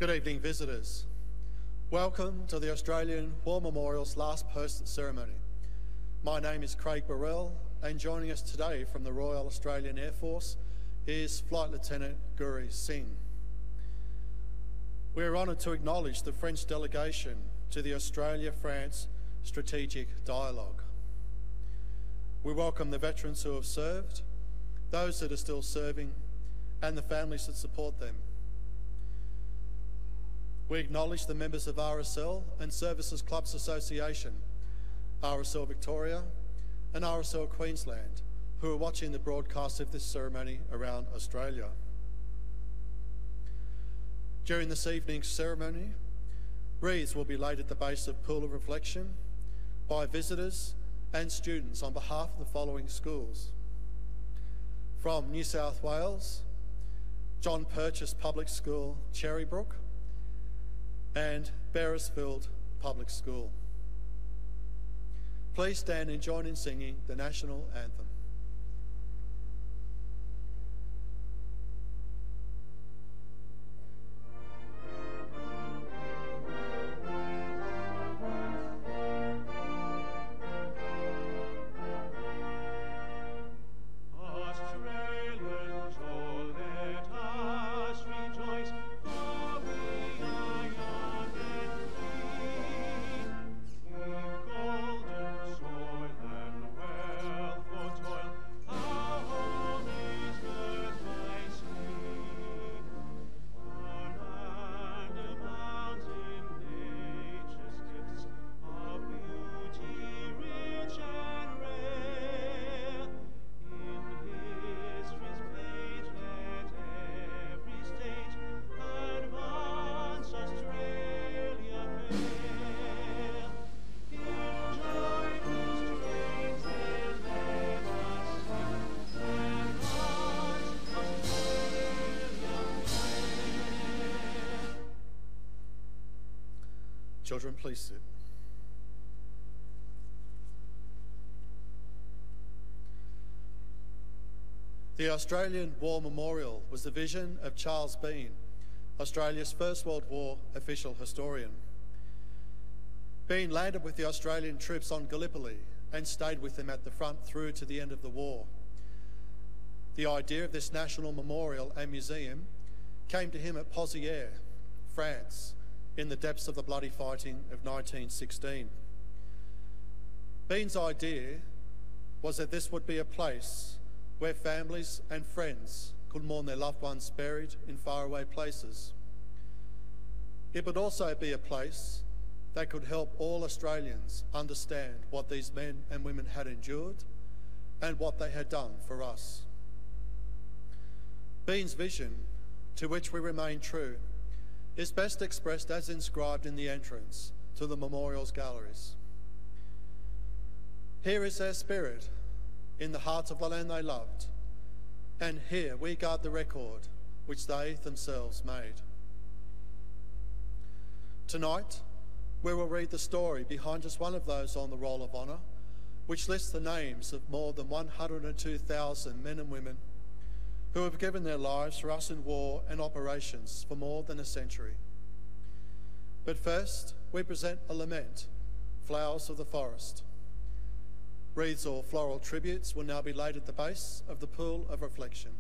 Good evening, visitors. Welcome to the Australian War Memorial's last post ceremony. My name is Craig Burrell, and joining us today from the Royal Australian Air Force is Flight Lieutenant Guri Singh. We are honoured to acknowledge the French delegation to the Australia-France Strategic Dialogue. We welcome the veterans who have served, those that are still serving, and the families that support them. We acknowledge the members of RSL and Services Clubs Association, RSL Victoria and RSL Queensland, who are watching the broadcast of this ceremony around Australia. During this evening's ceremony, wreaths will be laid at the base of Pool of Reflection by visitors and students on behalf of the following schools. From New South Wales, John Purchase Public School, Cherrybrook, and Beresfield Public School. Please stand and join in singing the National Anthem. Children, please sit. The Australian War Memorial was the vision of Charles Bean, Australia's First World War official historian. Bean landed with the Australian troops on Gallipoli and stayed with them at the front through to the end of the war. The idea of this national memorial and museum came to him at Pozières, France, in the depths of the bloody fighting of 1916. Bean's idea was that this would be a place where families and friends could mourn their loved ones buried in faraway places. It would also be a place that could help all Australians understand what these men and women had endured and what they had done for us. Bean's vision, to which we remain true, is best expressed as inscribed in the entrance to the memorial's galleries. Here is their spirit in the heart of the land they loved, and here we guard the record which they themselves made. Tonight, we will read the story behind just one of those on the Roll of Honour, which lists the names of more than 102,000 men and women who have given their lives for us in war and operations for more than a century. But first, we present a lament, Flowers of the Forest. Wreaths or floral tributes will now be laid at the base of the Pool of Reflection.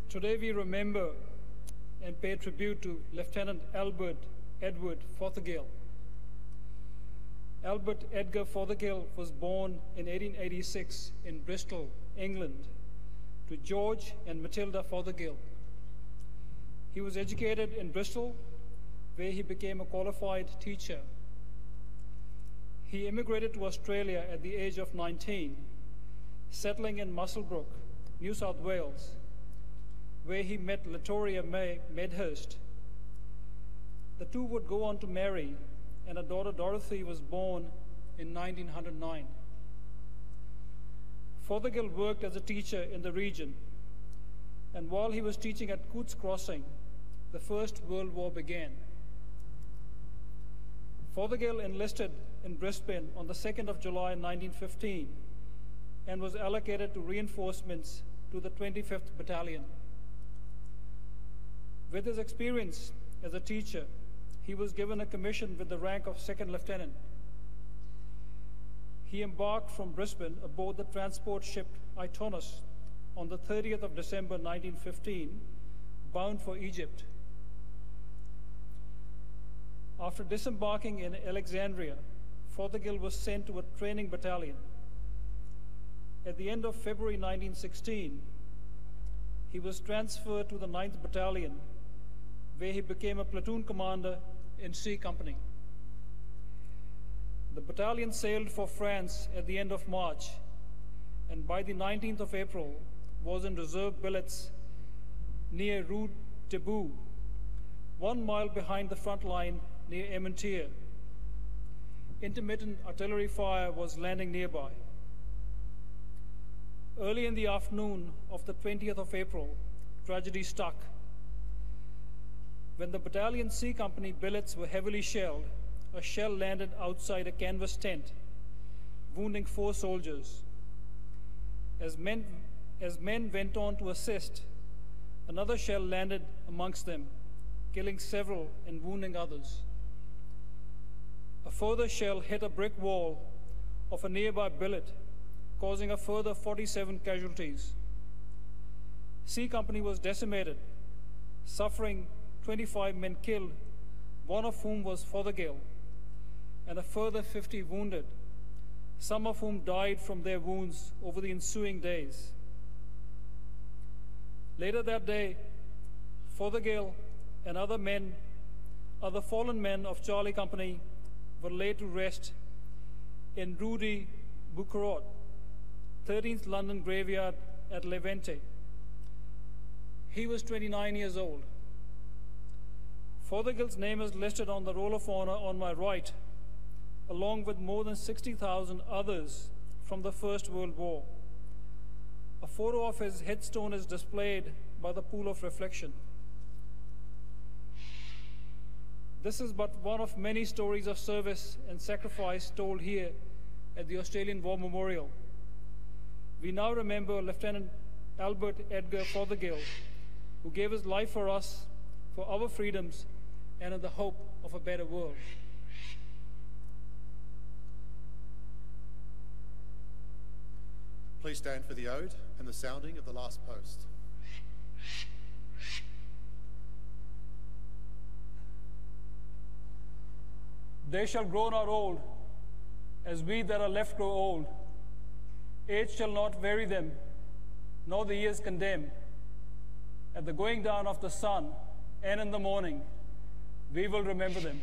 Today we remember and pay tribute to Lieutenant Albert Edward Fothergill. Albert Edgar Fothergill was born in 1886 in Bristol, England, to George and Matilda Fothergill. He was educated in Bristol, where he became a qualified teacher. He immigrated to Australia at the age of 19, settling in Muswellbrook, New South Wales, where he met Latoria May Medhurst. The two would go on to marry, and a daughter Dorothy was born in 1909. Fothergill worked as a teacher in the region, and while he was teaching at Coots Crossing, the First World War began. Fothergill enlisted in Brisbane on the 2nd of July 1915 and was allocated to reinforcements to the 25th Battalion. With his experience as a teacher, he was given a commission with the rank of second lieutenant. He embarked from Brisbane aboard the transport ship Itonus on the 30th of December 1915, bound for Egypt. After disembarking in Alexandria, Fothergill was sent to a training battalion. At the end of February 1916, he was transferred to the 9th Battalion, where he became a platoon commander in C Company. The battalion sailed for France at the end of March, and by the 19th of April was in reserve billets near Rue Debout, 1 mile behind the front line near Emmentir. Intermittent artillery fire was landing nearby. Early in the afternoon of the 20th of April, tragedy struck. When the battalion C Company billets were heavily shelled, a shell landed outside a canvas tent, wounding 4 soldiers. As men went on to assist, another shell landed amongst them, killing several and wounding others. A further shell hit a brick wall of a nearby billet, causing a further 47 casualties. C Company was decimated, suffering 25 men killed, one of whom was Fothergill, and a further 50 wounded, some of whom died from their wounds over the ensuing days. Later that day, Fothergill and other fallen men of Charlie Company were laid to rest in Rue de Bouquerot, 13th London Graveyard at Levante. He was 29 years old. Fothergill's name is listed on the Roll of Honor on my right, along with more than 60,000 others from the First World War. A photo of his headstone is displayed by the Pool of Reflection. This is but one of many stories of service and sacrifice told here at the Australian War Memorial. We now remember Lieutenant Albert Edgar Fothergill, who gave his life for us, for our freedoms, and in the hope of a better world. Please stand for the ode and the sounding of the last post. They shall grow not old, as we that are left grow old. Age shall not weary them, nor the years condemn. At the going down of the sun and in the morning, we will remember them.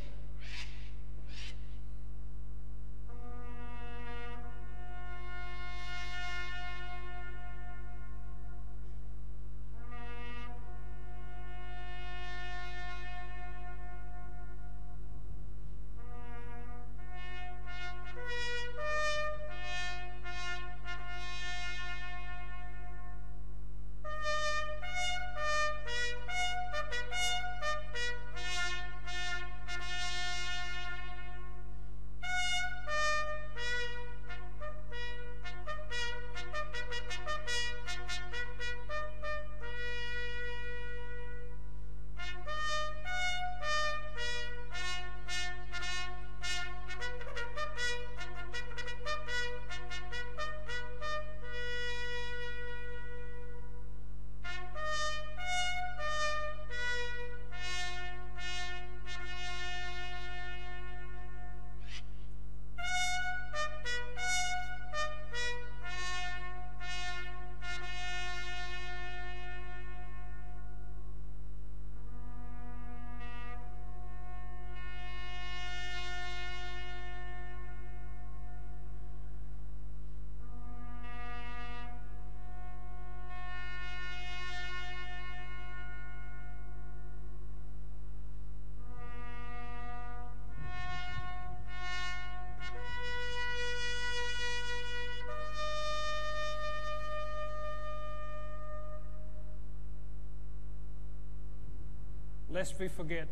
lest we forget.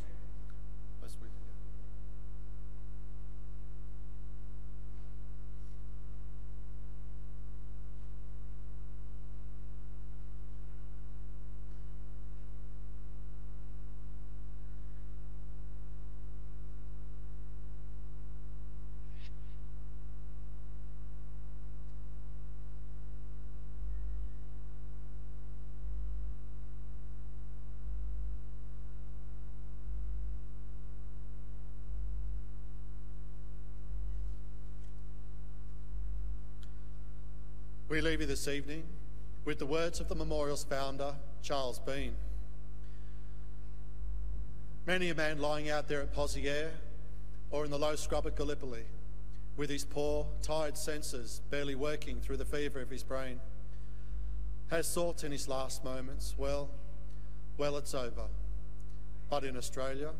Lest we forget. We leave you this evening with the words of the memorial's founder, Charles Bean. Many a man lying out there at Poziere or in the low scrub at Gallipoli, with his poor, tired senses barely working through the fever of his brain, has thought in his last moments, well, it's over. But in Australia,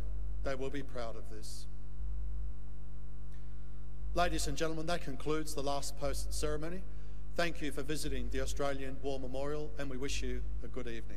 they will be proud of this. Ladies and gentlemen, that concludes the last post ceremony. Thank you for visiting the Australian War Memorial, and we wish you a good evening.